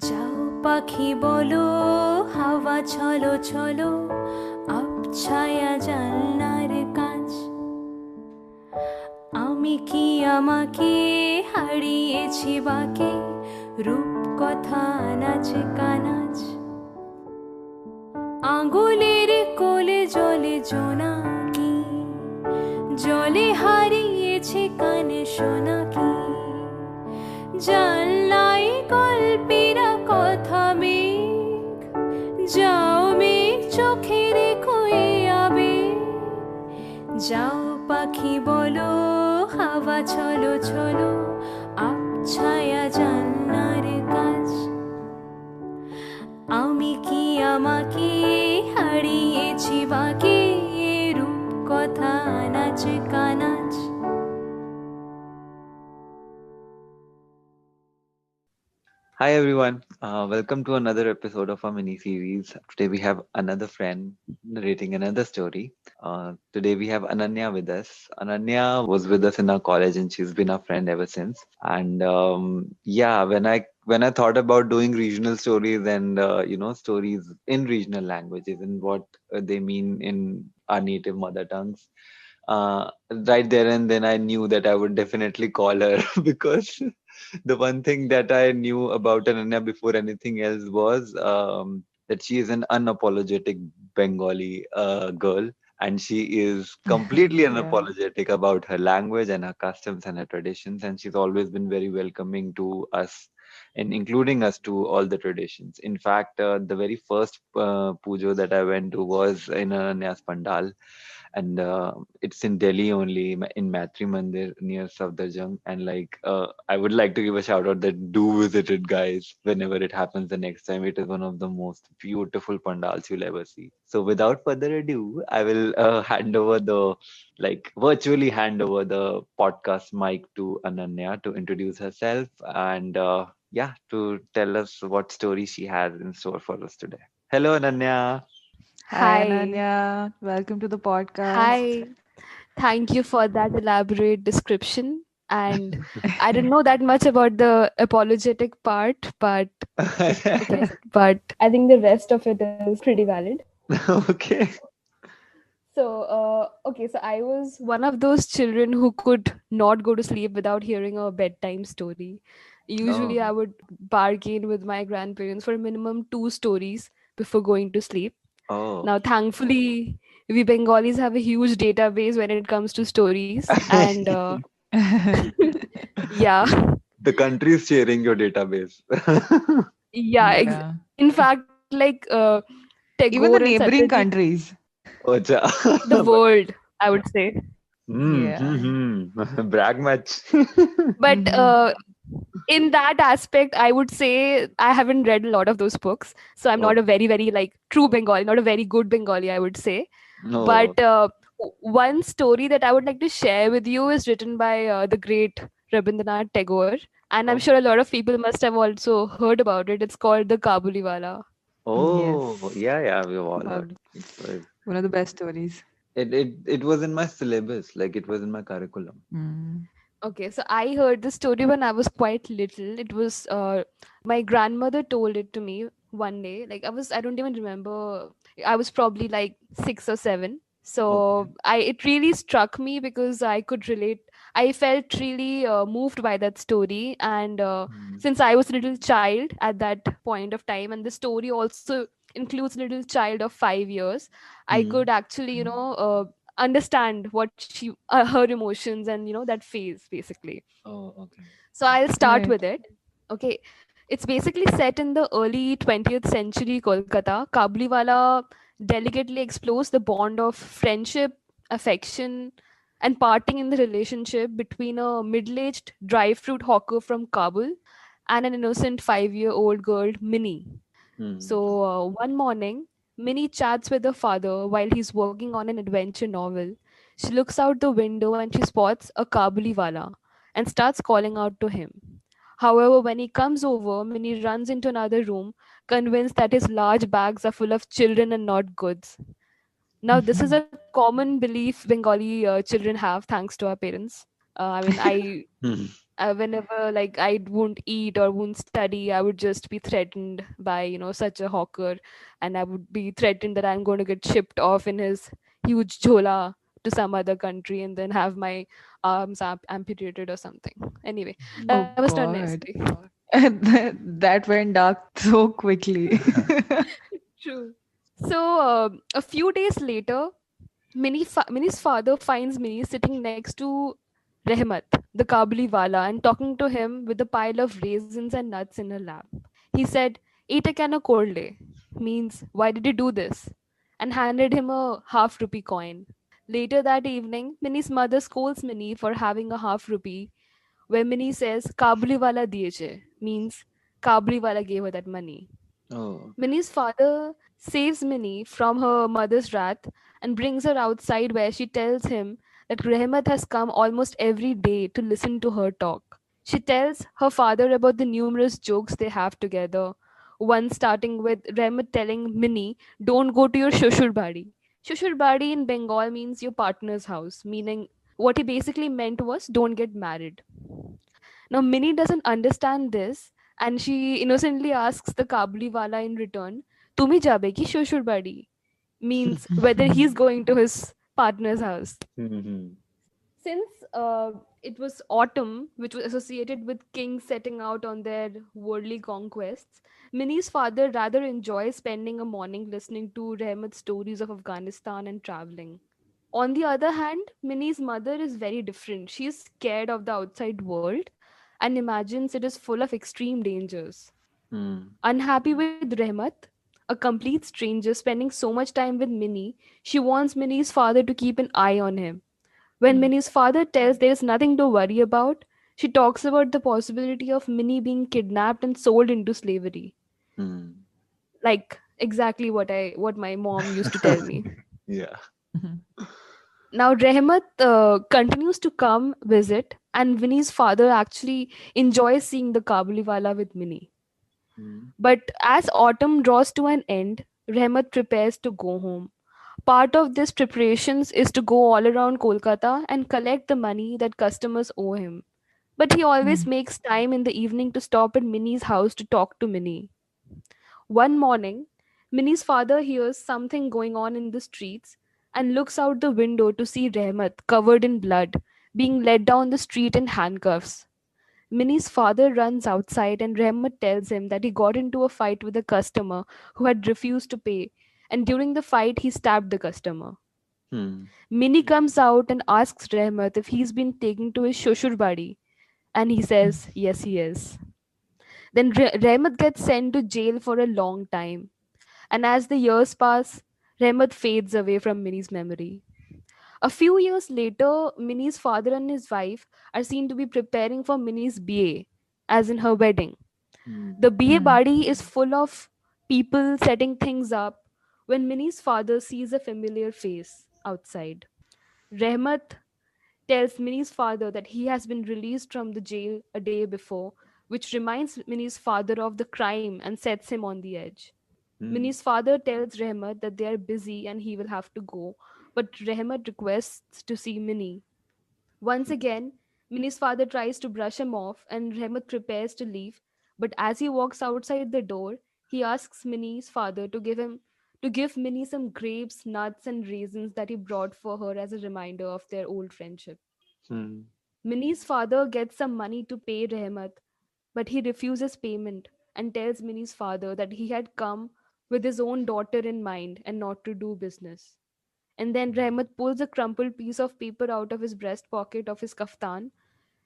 যাও পাখি বলো, হাওয়া চলো চলো, আবছায়া জানলার কাছ। আমি কি আমাকে হারিয়েছি বাকে, রূপ কথা নাচ কানাচ। আঙুলের কোলে জলে জোনাকি, জলে হারিয়েছে কানে শোনাকি। জানলাই গল্পেরা কথা মেঘ, যাও মেঘ চোখে রেখো এ আবেগ। যাও পাখি বলো, হাওয়া চলো চলো, আবছায়া জান্নার কাছ। আমি কি আমাকে হারিয়েছি বাকে, রূপ কথা নাচ ganache. Hi everyone, welcome to another episode of our mini series. Today we have another friend narrating another story. Today we have Ananya with us. Ananya was with us in our college and she's been our friend ever since. And yeah, when I thought about doing regional stories and stories in regional languages and what they mean in our native mother tongues, right there and then I knew that I would definitely call her because the one thing that I knew about Ananya before anything else was that she is an unapologetic Bengali girl, and she is completely Yeah. unapologetic about her language and her customs and her traditions, and she's always been very welcoming to us and including us to all the traditions. In fact, the very first pujo that I went to was in Ananya's pandal, and it's in Delhi only in Matri Mandir near Safdarjung. And I would like to give a shout out that do visit it, guys, whenever it happens the next time. It is one of the most beautiful pandals you'll ever see. So without further ado, I will virtually hand over the podcast mic to Ananya to introduce herself and yeah, to tell us what story she has in store for us today. Hello, Ananya. Hi, Hi. Ananya. Welcome to the podcast. Hi. Thank you for that elaborate description. And I didn't know that much about the apologetic part, but okay. But I think the rest of it is pretty valid. Okay. So I was one of those children who could not go to sleep without hearing a bedtime story. Usually, Oh. I would bargain with my grandparents for minimum two stories before going to sleep. Oh. Now, thankfully, we Bengalis have a huge database when it comes to stories, and yeah, The country is sharing your database. yeah. Yeah. In fact, Tagore Even and the neighboring Satyajit, countries. Ocha. the world, I would say. Yeah. Brag much. But Mm-hmm. in that aspect, I would say I haven't read a lot of those books, so I'm not Oh, a very like true Bengali, not a very good Bengali, I would say. no. But one story that I would like to share with you is written by the great Rabindranath Tagore, and I'm Oh, sure a lot of people must have also heard about it. It's called The Kabuliwala. oh, Yes. yeah, yeah, we've all heard. Lovely. It was, One of the best stories. it was in my syllabus, like it was in my curriculum. Mm. Okay, so I heard the story when I was quite little. It was my grandmother told it to me one day. I don't even remember. I was probably like 6 or 7. Okay. So I it really struck me because I could relate. I felt really moved by that story, and Mm, since I was a little child at that point of time, and the story also includes a little child of 5 years, I mm. could actually understand what she her emotions and that phase basically. Oh, okay. So I'll start Right. with it. Okay, it's basically set in the early 20th century Kolkata. Kabliwala delicately explores the bond of friendship, affection, and parting in the relationship between a middle-aged dry fruit hawker from Kabul and an innocent 5-year-old girl, Minnie. Mm. So one morning, Minnie chats with her father while he's working on an adventure novel. She looks out the window and she spots a Kabuliwala and starts calling out to him. However, when he comes over, Minnie runs into another room, convinced that his large bags are full of children and not goods. Now, this is a common belief Bengali children have, thanks to our parents. I mean, Hmm. whenever like I won't eat or won't study, I would just be threatened by such a hawker, and I would be threatened that I'm going to get shipped off in his huge jhola to some other country and then have my arms amputated or something. Anyway, that was Oh not necessary. God. That went dark so quickly. True. So a few days later, Minnie's father finds Minnie sitting next to Rehmat, the Kabuli wala, and talking to him with a pile of raisins and nuts in her lap. He said, "Eat a can of cold," means, "Why did you do this?" and handed him a half-rupee coin. Later that evening, Minnie's mother scolds Minnie for having a half rupee, where Minnie says, "Kabuli wala diye," means Kabuli wala gave her that money. Oh. Minnie's father saves Minnie from her mother's wrath and brings her outside, where she tells him that Rehmat has come almost every day to listen to her talk. She tells her father about the numerous jokes they have together, one starting with Rehmat telling Minnie, "Don't go to your shushur badi." Shushur badi in Bengal means your partner's house, meaning what he basically meant was don't get married. Now, Minnie doesn't understand this and she innocently asks the Kabliwala in return, "Tumi jabe ki shoshur badi?" means whether he's going to his partner's house. Hmm. Since it was autumn, which was associated with kings setting out on their worldly conquests, Minnie's father rather enjoys spending a morning listening to Rehmat's stories of Afghanistan and traveling. On the other hand, Minnie's mother is very different. She is scared of the outside world and imagines it is full of extreme dangers. Hmm. Unhappy with Rehmat, a complete stranger spending so much time with Minnie, she wants Minnie's father to keep an eye on him. When Hmm. Minnie's father tells there is nothing to worry about, she talks about the possibility of Minnie being kidnapped and sold into slavery. Hmm. Like exactly what my mom used to tell me. Yeah. Mhm. Now Rehmat continues to come visit, and Winnie's father actually enjoys seeing the Kabuliwala with Minnie. Hmm. But as autumn draws to an end, Rehmat prepares to go home. Part of this preparations is to go all around Kolkata and collect the money that customers owe him. But he always Mm. makes time in the evening to stop at Minnie's house to talk to Minnie. One morning, Minnie's father hears something going on in the streets and looks out the window to see Rehmat covered in blood being led down the street in handcuffs. Minnie's father runs outside and Rehmat tells him that he got into a fight with a customer who had refused to pay, and during the fight he stabbed the customer. Hmm. Minnie comes out and asks Rehmat if he's been taken to his shoshur badi, and he Mm. says yes he is. Then Rehmat gets sent to jail for a long time. And as the years pass, Rehmat fades away from Minnie's memory. A few years later, Minnie's father and his wife are seen to be preparing for Minnie's BA, as in her wedding. Hmm. The BA Mm. body is full of people setting things up when Minnie's father sees a familiar face outside. Rehmat tells Minnie's father that he has been released from the jail a day before, which reminds Minnie's father of the crime and sets him on the edge. Hmm. Minnie's father tells Rehmat that they are busy and he will have to go, but Rehmat requests to see Minnie. Once again, Minnie's father tries to brush him off and Rehmat prepares to leave, but as he walks outside the door, he asks Minnie's father to give Minnie some grapes, nuts, and raisins that he brought for her as a reminder of their old friendship. Hmm. Minnie's father gets some money to pay Rehmat, but he refuses payment and tells Minnie's father that he had come with his own daughter in mind and not to do business. And then Rehmat pulls a crumpled piece of paper out of his breast pocket of his kaftan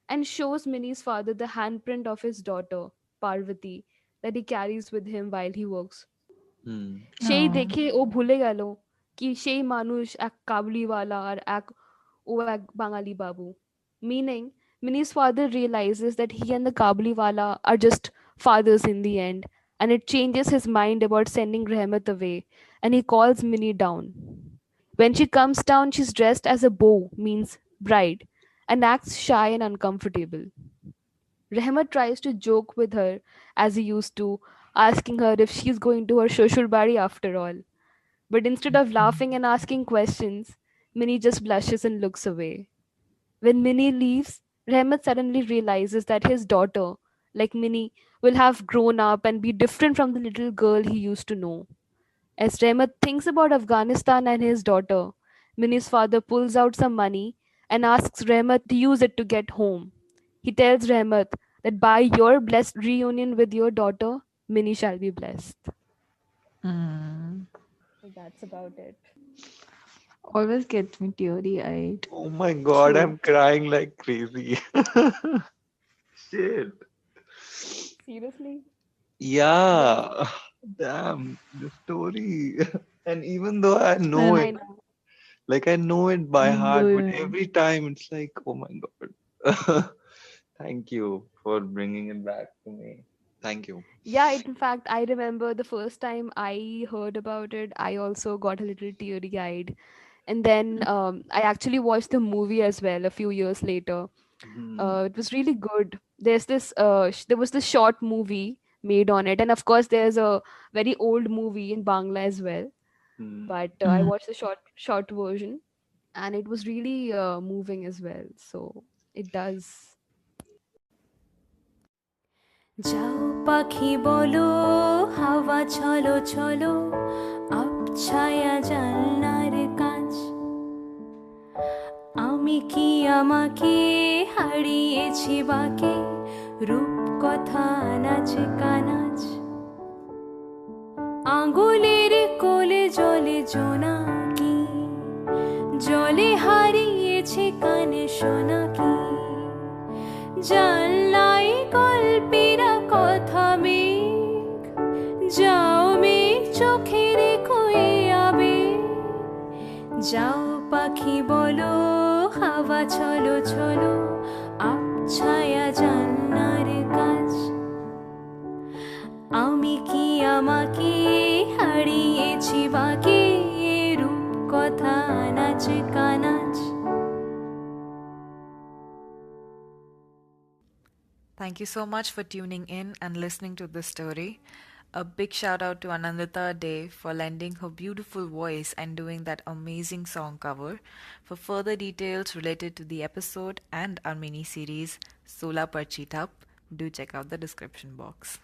and shows Minnie's father the handprint of his daughter, Parvati, that he carries with him while he works. Hmm. সেই Oh. দেখে ও ভুলে গেল কি সেই মানুষ এক কাবুলিওয়ালা আর এক বাঙালি বাবু. Meaning, Minnie's father realizes that he and the Kabuliwala are just fathers in the end, and it changes his mind about sending Rehmat away, and he calls Minnie down. When she comes down, she's dressed as a beau, means bride, and acts shy and uncomfortable. Rehmat tries to joke with her as he used to, asking her if she's going to her shoshur bari after all. But instead of Mhm. laughing and asking questions, Minnie just blushes and looks away. When Minnie leaves, Rehmat suddenly realizes that his daughter, like Minnie, will have grown up and be different from the little girl he used to know. As Rehmat thinks about Afghanistan and his daughter, Minnie's father pulls out some money and asks Rehmat to use it to get home. He tells Rehmat that by your blessed reunion with your daughter, Minnie shall be blessed. Mm. So that's about it. Always gets me teary-eyed. Oh my god, True. I'm crying like crazy. Shit. Seriously? Yeah. Damn, the story. And even though I know And I it, know. like I know it by heart, but the every time it's like, oh my god. Thank you for bringing it back to me. Thank you. Yeah, in fact, I remember the first time I heard about it, I also got a little teary eyed. And then I actually watched the movie as well a few years later. Hmm. It was really good. There was this short movie made on it, and of course, there's a very old movie in Bangla as well. Hmm. But I Mm. watched the short version, and it was really moving as well. So it does. যাও পাখি বলো হাওয়া চলো চলো আবছায়া জানলার কাঁচ আমি কি আমাকে হারিয়েছি বাকে রূপ কথা নাচ কানাচ আঙুলের কোলে জলে জোনাকি জলে হারিয়েছে কানে শোনাকি জানলাই গল্পেরা কথা মেঘ যাও মেঘ চোখে রেখো এ আবেগ যাও পাখি বলো হাওয়া চলো চলো আবছায়া জান্নার কাছ আমি কি আমাকে হারিয়েছি বাকে রূপ কথা নাচ ganache Thank you so much for tuning in and listening to this story. A big shout out to Anandita Dey for lending her beautiful voice and doing that amazing song cover. For further details related to the episode and our mini series Sola Parchitap, do check out the description box.